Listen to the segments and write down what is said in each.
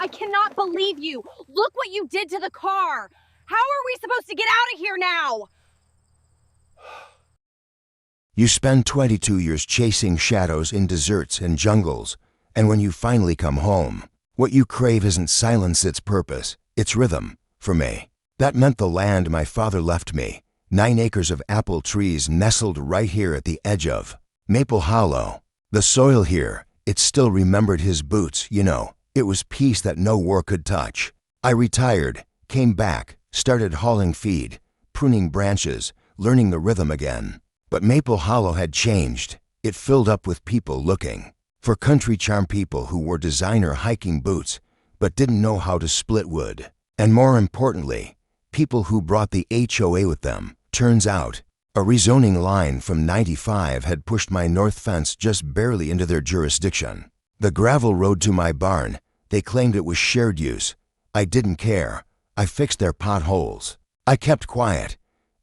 I cannot believe you. Look what you did to the car. How are we supposed to get out of here now? You spend 22 years chasing shadows in deserts and jungles, and when you finally come home, what you crave isn't silence, its purpose, it's rhythm, for me. That meant the land my father left me, 9 acres of apple trees nestled right here at the edge of Maple Hollow. The soil here, it still remembered his boots, you know. It was peace that no war could touch. I retired, came back, started hauling feed, pruning branches, learning the rhythm again. But Maple Hollow had changed. It filled up with people looking for country charm, people who wore designer hiking boots but didn't know how to split wood. And more importantly, people who brought the HOA with them. Turns out, a rezoning line from 95 had pushed my north fence just barely into their jurisdiction. The gravel road to my barn, they claimed it was shared use. I didn't care. I fixed their potholes. I kept quiet.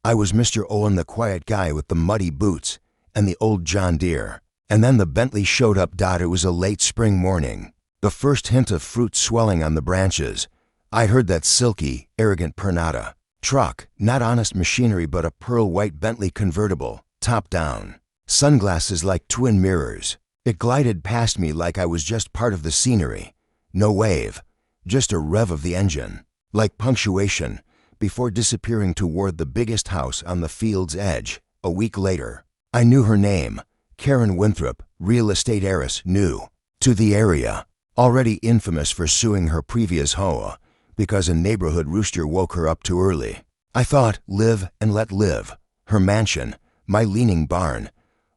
I was Mr. Owen, the quiet guy with the muddy boots and the old John Deere. And then the Bentley showed up. It was a late spring morning. The first hint of fruit swelling on the branches. I heard that silky, arrogant Pernada truck, not honest machinery but a pearl-white Bentley convertible, top down. Sunglasses like twin mirrors. It glided past me like I was just part of the scenery. No wave, just a rev of the engine, like punctuation, before disappearing toward the biggest house on the field's edge. A week later, I knew her name, Karen Winthrop, real estate heiress, new to the area, already infamous for suing her previous HOA because a neighborhood rooster woke her up too early. I thought, live and let live. Her mansion, my leaning barn.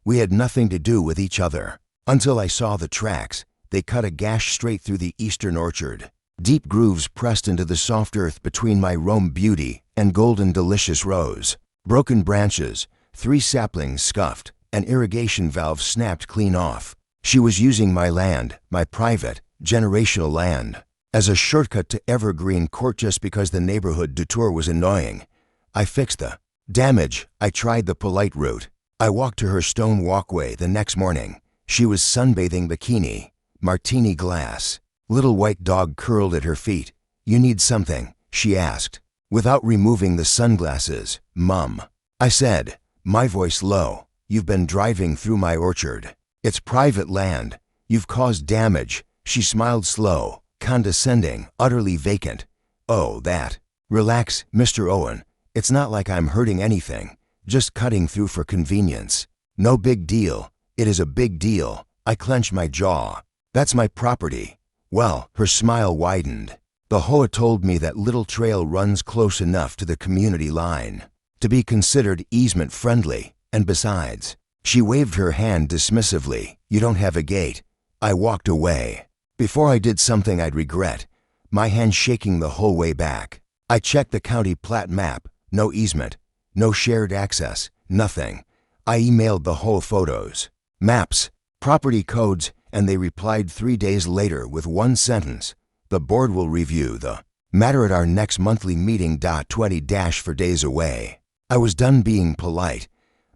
We had nothing to do with each other until I saw the tracks. They cut a gash straight through the eastern orchard. Deep grooves pressed into the soft earth between my Rome Beauty and Golden Delicious Rose. Broken branches, 3 saplings scuffed, an irrigation valve snapped clean off. She was using my land, my private, generational land, as a shortcut to Evergreen Court just because the neighborhood detour was annoying. I fixed the damage. I tried the polite route. I walked to her stone walkway the next morning. She was sunbathing, bikini, martini glass. Little white dog curled at her feet. You need something, she asked, without removing the sunglasses. Mum, I said, my voice low. You've been driving through my orchard. It's private land. You've caused damage. She smiled slow, condescending, utterly vacant. Oh, that. Relax, Mr. Owen. It's not like I'm hurting anything. Just cutting through for convenience. No big deal. It is a big deal. I clenched my jaw. That's my property. Well, her smile widened. The HOA told me that little trail runs close enough to the community line to be considered easement friendly, and besides, she waved her hand dismissively. You don't have a gate. I walked away. Before I did something I'd regret, my hand shaking the whole way back. I checked the county plat map. No easement, no shared access, nothing. I emailed the HOA photos, maps, property codes, and they replied 3 days later with one sentence. The board will review the matter at our next monthly meeting. 20 days away. I was done being polite.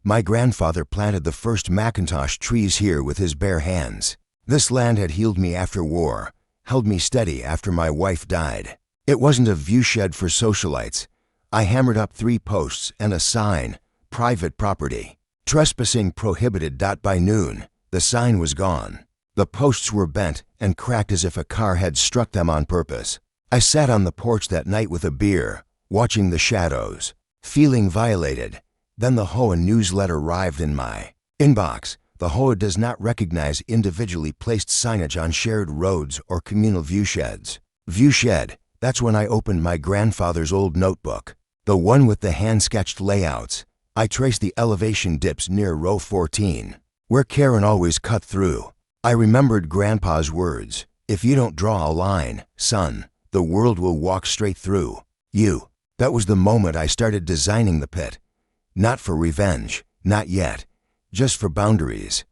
My grandfather planted the first Macintosh trees here with his bare hands. This land had healed me after war, held me steady after my wife died. It wasn't a viewshed for socialites. I hammered up 3 posts and a sign, private property, trespassing prohibited. By noon, the sign was gone. The posts were bent and cracked as if a car had struck them on purpose. I sat on the porch that night with a beer, watching the shadows, feeling violated. Then the HOA newsletter arrived in my inbox. The HOA does not recognize individually placed signage on shared roads or communal viewsheds. Viewshed, that's when I opened my grandfather's old notebook, the one with the hand-sketched layouts. I traced the elevation dips near row 14, where Karen always cut through. I remembered Grandpa's words, if you don't draw a line, son, the world will walk straight through you. That was the moment I started designing the pit. Not for revenge, not yet, just for boundaries.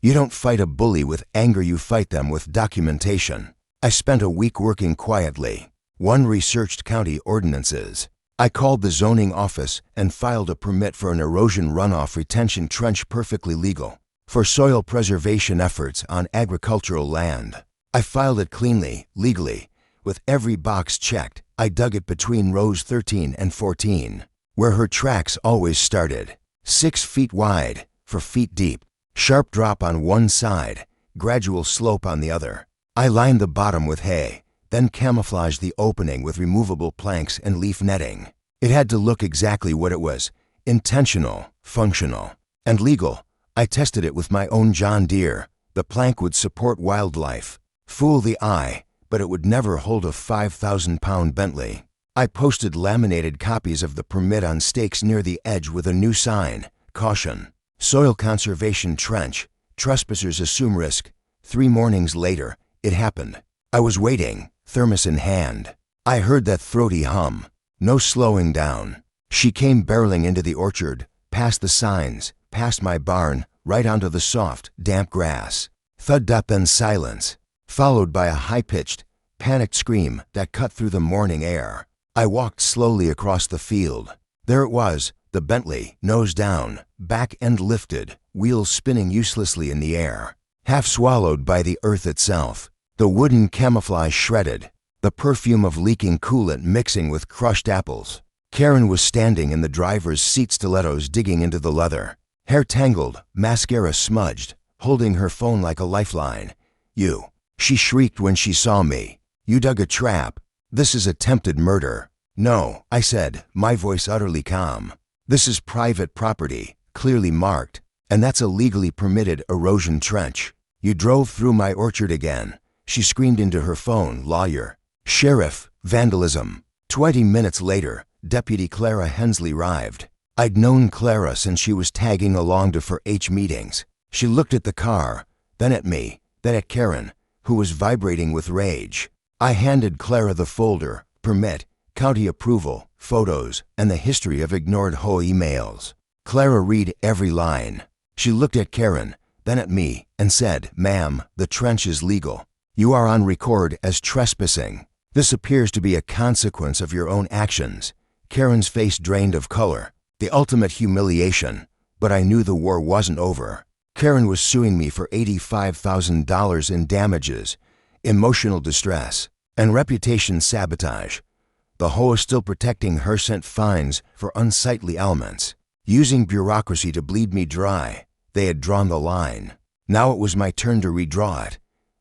You don't fight a bully with anger, you fight them with documentation. I spent a week working quietly. 1, researched county ordinances. I called the zoning office and filed a permit for an erosion runoff retention trench, perfectly legal. for soil preservation efforts on agricultural land. I filed it cleanly, legally. With every box checked, I dug it between rows 13 and 14, where her tracks always started. 6 feet wide, 4 feet deep. Sharp drop on one side, gradual slope on the other. I lined the bottom with hay, then camouflaged the opening with removable planks and leaf netting. It had to look exactly what it was: intentional, functional, and legal. I tested it with my own John Deere. The plank would support wildlife. Fool the eye, but it would never hold a 5,000-pound Bentley. I posted laminated copies of the permit on stakes near the edge with a new sign: caution, soil conservation trench, trespassers assume risk. 3 mornings later, it happened. I was waiting, thermos in hand. I heard that throaty hum. No slowing down. She came barreling into the orchard, past the signs, past my barn, right onto the soft, damp grass. Thud, then silence, followed by a high-pitched, panicked scream that cut through the morning air. I walked slowly across the field. There it was, the Bentley, nose down, back end lifted, wheels spinning uselessly in the air, half swallowed by the earth itself. The wooden camouflage shredded, the perfume of leaking coolant mixing with crushed apples. Karen was standing in the driver's seat, stilettos digging into the leather, hair tangled, mascara smudged, holding her phone like a lifeline. "You," she shrieked when she saw me. "You dug a trap. This is attempted murder." "No," I said, my voice utterly calm. "This is private property, clearly marked, and that's a legally permitted erosion trench. You drove through my orchard again." She screamed into her phone. "Lawyer, sheriff, vandalism." 20 minutes later, Deputy Clara Hensley arrived. I'd known Clara since she was tagging along to 4-H meetings. She looked at the car, then at me, then at Karen, who was vibrating with rage. I handed Clara the folder: permit, county approval, photos, and the history of ignored HOA emails. Clara read every line. She looked at Karen, then at me, and said, "Ma'am, the trench is legal. You are on record as trespassing. This appears to be a consequence of your own actions." Karen's face drained of color. The ultimate humiliation. But I knew the war wasn't over. Karen was suing me for $85,000 in damages, emotional distress, and reputation sabotage. The HOA still protecting her sent fines for unsightly elements, using bureaucracy to bleed me dry. They had drawn the line. Now it was my turn to redraw it.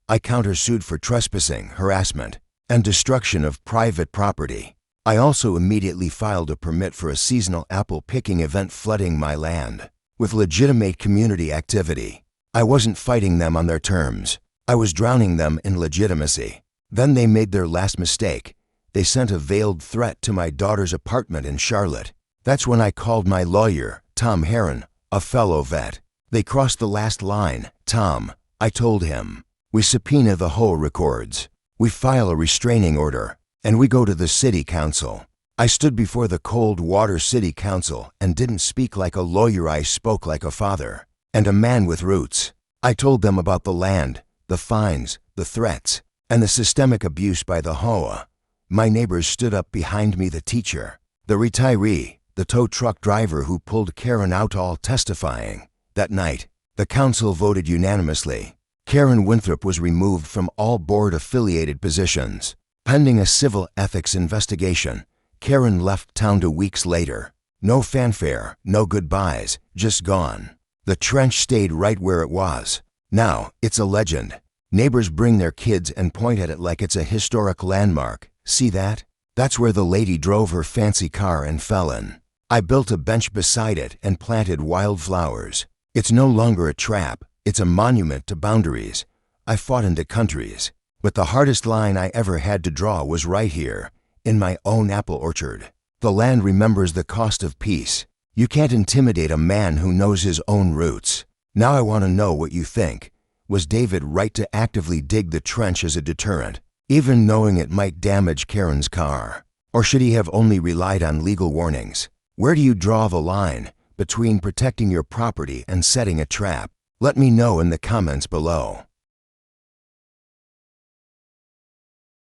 I countersued for trespassing, harassment, and destruction of private property. I also immediately filed a permit for a seasonal apple picking event flooding my land, with legitimate community activity. I wasn't fighting them on their terms. I was drowning them in legitimacy. Then they made their last mistake. They sent a veiled threat to my daughter's apartment in Charlotte. That's when I called my lawyer, Tom Heron, a fellow vet. "They crossed the last line, Tom," I told him. "We subpoena the HOA records. We file a restraining order, and we go to the city council." I stood before the cold water city council and didn't speak like a lawyer. I spoke like a father and a man with roots. I told them about the land, the fines, the threats, and the systemic abuse by the HOA. My neighbors stood up behind me: the teacher, the retiree, the tow truck driver who pulled Karen out, all testifying. That night, the council voted unanimously. Karen Winthrop was removed from all board-affiliated positions. Pending a civil ethics investigation, Karen left town 2 weeks later. No fanfare, no goodbyes, just gone. The trench stayed right where it was. Now, it's a legend. Neighbors bring their kids and point at it like it's a historic landmark. "See that? That's where the lady drove her fancy car and fell in." I built a bench beside it and planted wildflowers. It's no longer a trap. It's a monument to boundaries. I fought into countries, but the hardest line I ever had to draw was right here, in my own apple orchard. The land remembers the cost of peace. You can't intimidate a man who knows his own roots. Now I want to know what you think. Was David right to actively dig the trench as a deterrent, even knowing it might damage Karen's car? Or should he have only relied on legal warnings? Where do you draw the line between protecting your property and setting a trap? Let me know in the comments below.